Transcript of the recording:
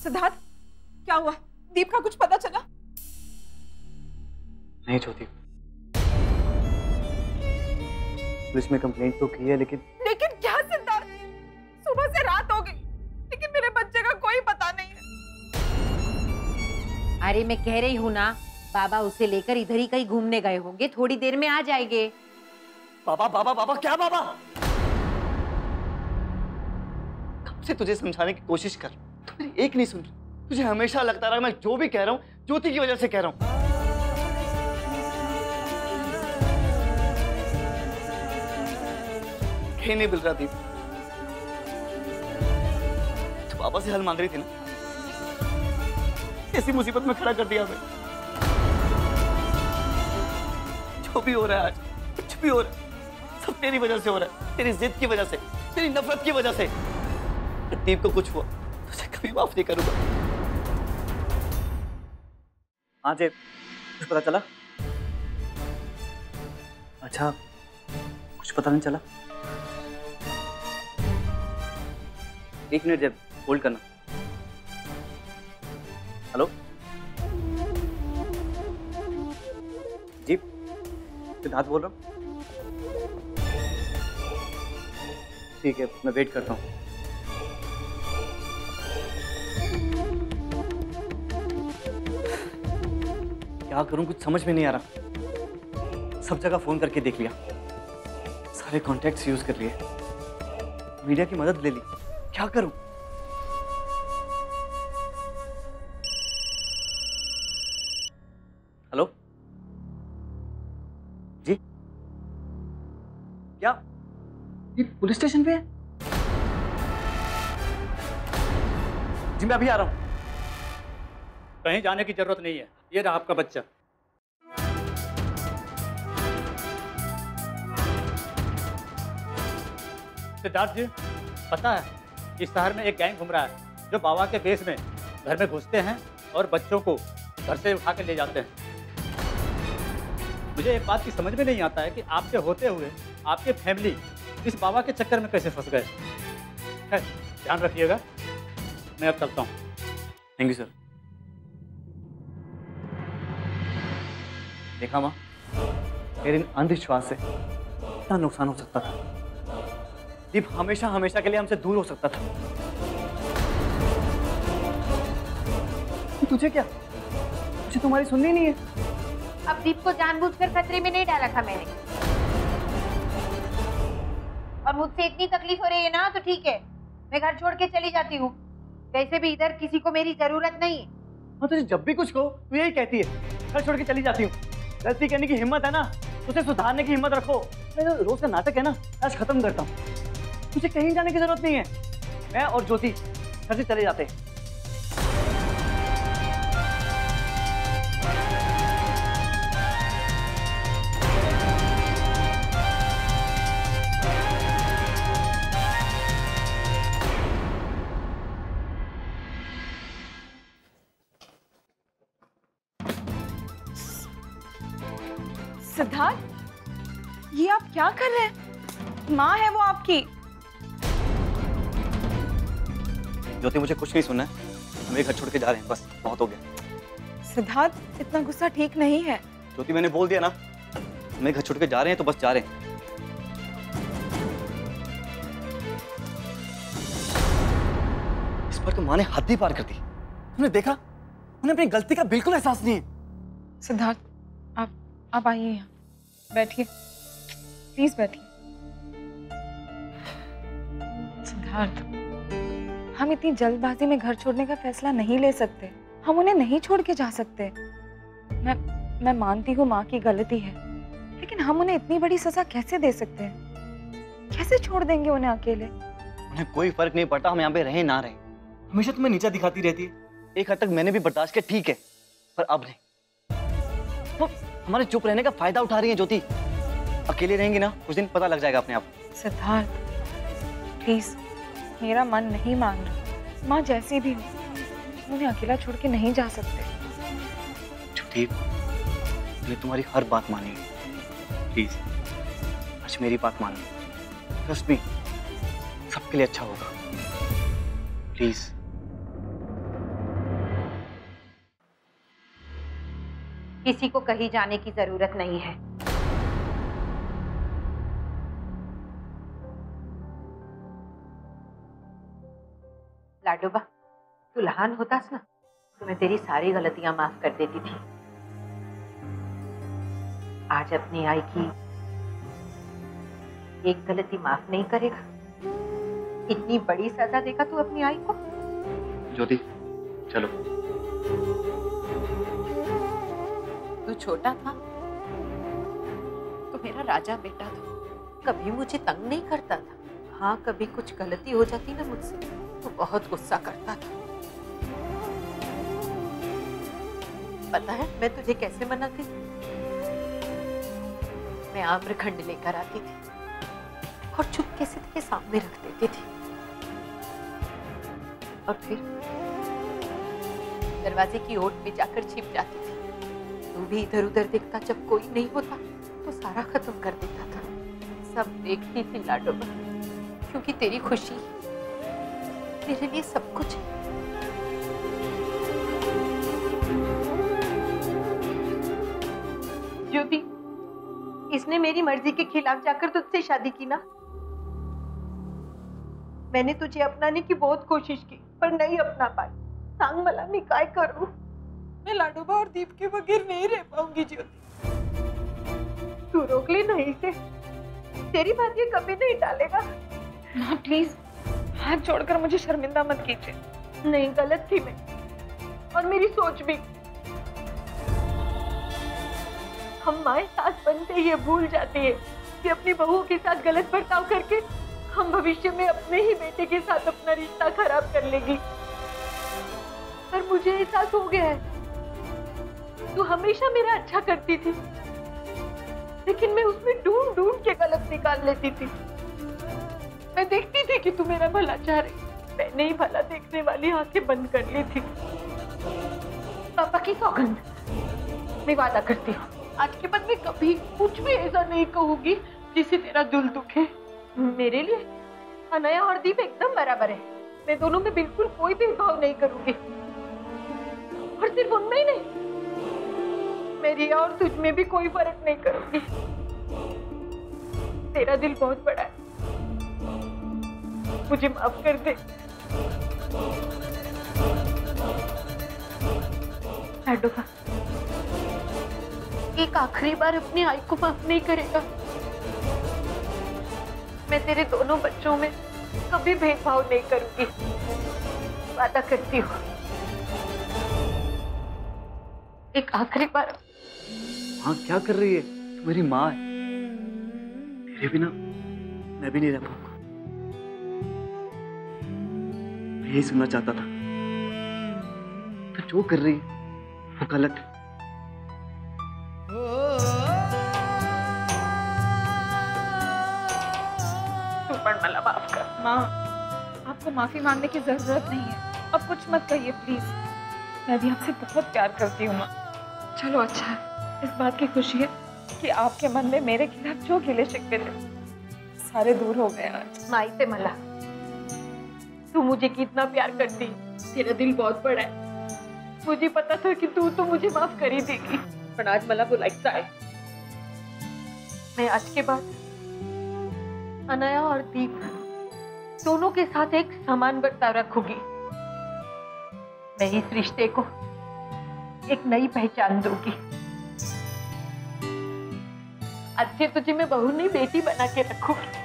सिद्धार्थ, क्या हुआ? दीप का कुछ पता चला? नहीं ज्योति, पुलिस में कंप्लेंट तो की है, लेकिन क्या सिद्धार्थ? सुबह से रात हो गई लेकिन मेरे बच्चे का कोई पता नहीं है। अरे मैं कह रही हूँ ना, बाबा उसे लेकर इधर ही कहीं घूमने गए होंगे, थोड़ी देर में आ जाएंगे। बाबा बाबा बाबा क्या बाबा? कब से तुझे समझाने की कोशिश कर, तू मेरी एक नहीं सुन रही। तुझे हमेशा लगता रहा मैं जो भी कह रहा हूँ ज्योति की वजह से कह रहा हूँ। कहीं नहीं मिल रहा दीप। तो बाबा से हल मांग रही थी ना, ऐसी मुसीबत में खड़ा कर दिया हमें। जो भी हो रहा है आज, कुछ भी हो रहा है, सब तेरी वजह से हो रहा है, तेरी जिद की वजह से, तेरी नफरत की वजह से। दीप को कुछ हुआ तुझे कभी माफ नहीं करूंगा। हाँ जे, कुछ पता चला? अच्छा, कुछ पता नहीं चला। एक मिनट जब होल्ड करना। हेलो जी, सिद्धार्थ बोल रहा हूँ। ठीक है, मैं वेट करता हूँ। क्या करूं, कुछ समझ में नहीं आ रहा। सब जगह फोन करके देख लिया, सारे कॉन्टैक्ट्स यूज कर लिए, मीडिया की मदद ले ली, क्या करूं? हेलो जी, क्या ये पुलिस स्टेशन पे है? जी मैं अभी आ रहा हूं। कहीं जाने की जरूरत नहीं है, ये रहा आपका बच्चा। सिद्धार्थ जी, पता है इस शहर में एक गैंग घूम रहा है जो बाबा के बेस में घर में घुसते हैं और बच्चों को घर से उठा कर ले जाते हैं। मुझे एक बात की समझ में नहीं आता है कि आपके होते हुए आपके फैमिली इस बाबा के चक्कर में कैसे फंस गए। खैर, ध्यान रखिएगा, मैं अब चलता हूँ। Thank you sir. देखा माँ, मेरे इन अंधविश्वास से इतना नुकसान हो सकता था। दीप हमेशा हमेशा के लिए हमसे दूर हो सकता था। तुझे क्या, मुझे तुम्हारी सुननी नहीं है। अब दीप को जानबूझकर खतरे में नहीं डाला था मैंने, और मुझसे इतनी तकलीफ हो रही है ना तो ठीक है, मैं घर छोड़ के चली जाती हूँ। वैसे भी इधर किसी को मेरी जरूरत नहीं है। हाँ, तुझे जब भी कुछ कहो तू यही कहती है, घर छोड़ के चली जाती हूँ। गलती करने की हिम्मत है ना, उसे सुधारने की हिम्मत रखो। मैं रोज का नाटक है ना, आज खत्म करता हूँ। तुझे कहीं जाने की जरूरत नहीं है। मैं और ज्योति घर से चले जाते हैं। सिद्धार्थ, ये आप क्या कर रहे हैं? माँ है वो आपकी। ज्योति, मुझे कुछ नहीं सुनना है, हम ये घर छोड़ के जा रहे हैं, बस बहुत हो गया। सिद्धार्थ, इतना गुस्सा ठीक नहीं है। ज्योति, मैंने बोल दिया ना, हम घर छोड़ के जा रहे हैं तो बस जा रहे हैं। इस पर तो माँ ने हद ही पार कर दी। तुमने देखा, उन्हें अपनी गलती का बिल्कुल एहसास नहीं है। सिद्धार्थ, आप आइए यहाँ, बैठिए, प्लीज बैठिए। सिद्धार्थ, हम इतनी जल्दबाजी में घर छोड़ने का फैसला नहीं ले सकते। हम उन्हें नहीं छोड़ के जा सकते। मैं मानती हूँ माँ की गलती है, लेकिन हम उन्हें इतनी बड़ी सजा कैसे दे सकते हैं? कैसे छोड़ देंगे उन्हें अकेले? उन्हें कोई फर्क नहीं पड़ता हम यहाँ पे रहे ना रहे। हमेशा तुम्हें नीचा दिखाती रहती है। एक हद तक मैंने भी बर्दाश्त किया, ठीक है, पर अब नहीं। तो हमारे चुप रहने का फायदा उठा रही है ज्योति। अकेले रहेंगी ना, कुछ दिन पता लग जाएगा अपने आप। सिद्धार्थ, प्लीज, मेरा मन नहीं मान रहा। माँ जैसी भी हो, उन्हें अकेला छोड़ के नहीं जा सकते। ज्योति, मैं तुम्हारी हर बात मानेगी, प्लीज आज मेरी बात मानो। ट्रस्ट मी, सबके लिए अच्छा होगा, प्लीज। किसी को कहीं जाने की जरूरत नहीं है। लाडोबा, तू लहान होतास ना तो मैं तेरी सारी गलतियां माफ कर देती थी। आज अपनी आई की एक गलती माफ नहीं करेगा? इतनी बड़ी सजा देगा तू अपनी आई को? ज्योति चलो। तू छोटा था तो मेरा राजा बेटा था, कभी मुझे तंग नहीं करता था। हाँ, कभी कुछ गलती हो जाती ना मुझसे तो बहुत गुस्सा करता था। पता है मैं तुझे कैसे मनाती थी? मैं आम्रखंड लेकर आती थी और चुपके से तेरे सामने रख देती थी और फिर दरवाजे की ओट पे जाकर छिप जाती थी। तू भी इधर उधर देखता, जब कोई नहीं होता तो सारा खत्म कर देता था। सब देखती थी लाडोबा, क्योंकि तेरी खुशी तेरे लिए सब कुछ है। ज्योति, इसने मेरी मर्जी के खिलाफ जाकर तुझसे शादी की ना। मैंने तुझे अपनाने की बहुत कोशिश की पर नहीं अपना पाई। सांग मला मैं काय करूं? मैं लाडोबा और दीप के बगैर नहीं रह पाऊंगी ज्योति। तू रोक ले नहीं इसे, तेरी बात ये कभी नहीं टालेगा। माँ प्लीज हाथ जोड़कर मुझे शर्मिंदा मत कीजिए। नहीं, गलत थी मैं और मेरी सोच भी। हम माए सास बनते ही ये भूल जाते हैं कि अपनी बहुओं के साथ गलत बर्ताव करके हम भविष्य में अपने ही बेटे के साथ अपना रिश्ता खराब कर लेगी। पर मुझे एहसास हो गया है तू हमेशा मेरा अच्छा करती थी, लेकिन मैं उसमें ढूंढ ढूंढ के गलत निकाल लेती थी। मैं देखती थी कि तू मेरा भला चाह रही, मैंने ही भला देखने वाली आंखें बंद कर ली थी। पापा की सौगंध, मैं वादा करती हूँ आज के बाद मैं कभी कुछ भी ऐसा नहीं कहूंगी जिससे तेरा दिल दुखे। मेरे लिए अनया और दीप एकदम बराबर है। मैं दोनों में बिल्कुल कोई भेदभाव नहीं करूंगी। और सिर्फ उनमें ही नहीं, मेरी और तुझ में भी कोई फर्क नहीं करूंगी। तेरा दिल बहुत बड़ा है, मुझे माफ कर दे। लाडोबा, एक आखिरी बार अपनी आई को माफ नहीं करेगा? मैं तेरे दोनों बच्चों में कभी भेदभाव नहीं करूंगी, वादा करती हूँ। एक आखिरी बार। हाँ क्या कर रही है? तू मेरी माँ है, तेरे बिना मैं भी नहीं रह पाऊंगा। मैं यही सुनना चाहता था। तो जो कर रही है वो गलत है। मला माफ कर। माँ, आपको माफी मांगने की जरूरत नहीं है। अब कुछ मत कहिए प्लीज। मैं भी आपसे बहुत प्यार करती हूँ माँ। चलो अच्छा है, इस बात की खुशी है कि आपके मन में मेरे खिलाफ जो गिले शिकवे थे सारे दूर हो गए आज। माई से मला, तू मुझे कितना प्यार करती, तेरा दिल बहुत बड़ा है। मुझे पता था कि तू तो मुझे माफ कर ही देगी, पर आज मला बुलाइता है। मैं आज के बाद अनया और दीप दोनों के साथ एक समान बर्ताव रखूंगी। मैं इस रिश्ते को एक नई पहचान दूंगी। आज से तुझे मैं बहू नहीं बेटी बना के रखूंगी।